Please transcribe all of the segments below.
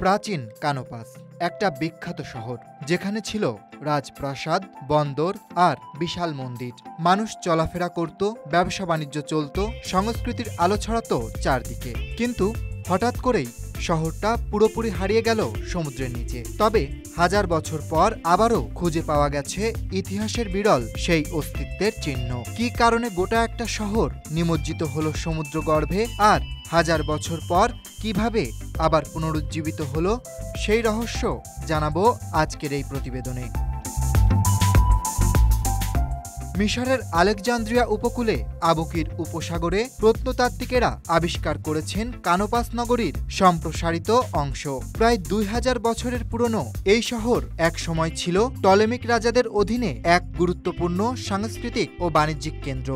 প্রাচীন কানোপাস একটা বিখ্যাত শহর, যেখানে ছিল রাজপ্রাসাদ, বন্দর আর বিশাল মন্দির। মানুষ চলাফেরা করত, ব্যবসা বাণিজ্য চলত, সংস্কৃতির আলো ছড়াতো চারদিকে। কিন্তু হঠাৎ করেই শহরটা পুরোপুরি হারিয়ে গেল সমুদ্রের নিচে। তবে হাজার বছর পর আবারও খুঁজে পাওয়া গেছে ইতিহাসের বিরল সেই অস্তিত্বের চিহ্ন। কি কারণে গোটা একটা শহর নিমজ্জিত হলো সমুদ্রগর্ভে, আর হাজার বছর পর কিভাবে আবার পুনরুজ্জীবিত হলো, সেই রহস্য জানাবো আজকের এই প্রতিবেদনে। মিশরের আলেকজান্দ্রিয়া উপকূলে আবুকির উপসাগরে প্রত্নতাত্ত্বিকেরা আবিষ্কার করেছেন কানোপাস নগরীর সম্প্রসারিত অংশ। প্রায় 2000 বছরের পুরনো এই শহর এক সময় ছিল টলেমিক রাজাদের অধীনে এক গুরুত্বপূর্ণ সাংস্কৃতিক ও বাণিজ্যিক কেন্দ্র।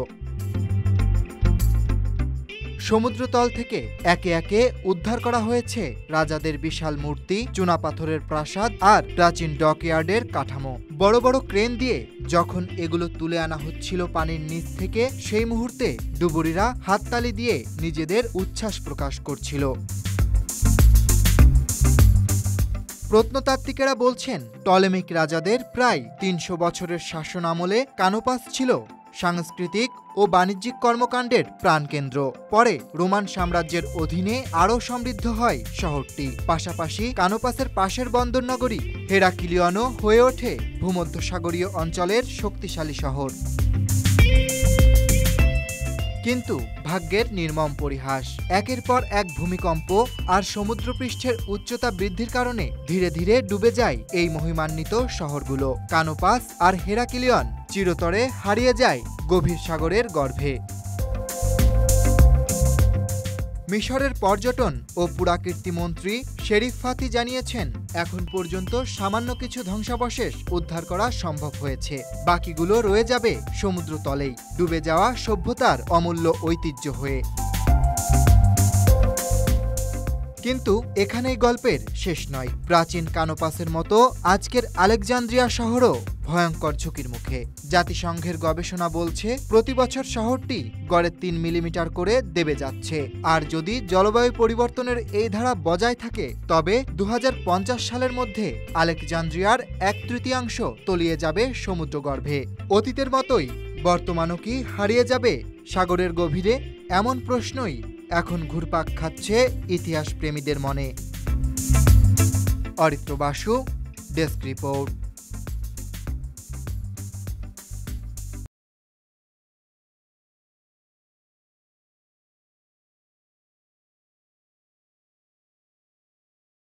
সমুদ্রতল থেকে একে একে উদ্ধার করা হয়েছে রাজাদের বিশাল মূর্তি, চুনাপাথরের প্রাসাদ আর প্রাচীন ডকইয়ার্ডের কাঠামো। বড় বড় ক্রেন দিয়ে যখন এগুলো তুলে আনা হচ্ছিল পানির নিচ থেকে, সেই মুহূর্তে ডুবুরিরা হাততালি দিয়ে নিজেদের উচ্ছ্বাস প্রকাশ করছিল। প্রত্নতাত্ত্বিকেরা বলছেন, টলেমিক রাজাদের প্রায় 300 বছরের শাসন আমলে কানোপাস ছিল সাংস্কৃতিক ও বাণিজ্যিক কর্মকাণ্ডের প্রাণকেন্দ্র। পরে রোমান সাম্রাজ্যের অধীনে আরও সমৃদ্ধ হয় শহরটি। পাশাপাশি কানোপাসের পাশের বন্দরনগরী হেরাক্লিয়নও হয়ে ওঠে ভূমধ্যসাগরীয় অঞ্চলের শক্তিশালী শহর। কিন্তু ভাগ্যের নির্মম পরিহাস, একের পর এক ভূমিকম্প আর সমুদ্রপৃষ্ঠের উচ্চতা বৃদ্ধির কারণে ধীরে ধীরে ডুবে যায় এই মহিমান্বিত শহরগুলো। কানোপাস আর হেরাক্লিয়ন চিরতরে হারিয়ে যায় গভীর সাগরের গর্ভে। মিশরের পর্যটন ও পুরাকীর্তি মন্ত্রী শেরিফ ফাতি জানিয়েছেন, এখন পর্যন্ত সামান্য কিছু ধ্বংসাবশেষ উদ্ধার করা সম্ভব হয়েছে, বাকিগুলো রয়ে যাবে সমুদ্রতলেই, ডুবে যাওয়া সভ্যতার অমূল্য ঐতিহ্য হয়ে। কিন্তু এখানেই গল্পের শেষ নয়। প্রাচীন কানোপাসের মতো আজকের আলেকজান্দ্রিয়া শহরও ভয়ঙ্কর ঝুঁকির মুখে। জাতিসংঘের গবেষণা বলছে, প্রতি বছর শহরটি গড়ে 3 মিলিমিটার করে দেবে যাচ্ছে। আর যদি জলবায়ু পরিবর্তনের এই ধারা বজায় থাকে, তবে 2050 সালের মধ্যে আলেকজান্দ্রিয়ার 1/3 তলিয়ে যাবে সমুদ্রগর্ভে। অতীতের মতোই বর্তমানও কি হারিয়ে যাবে সাগরের গভীরে? এমন প্রশ্নই এখন ঘুরপাক খাচ্ছে ইতিহাস প্রেমীদের মনে। Aritra Basu, desk report.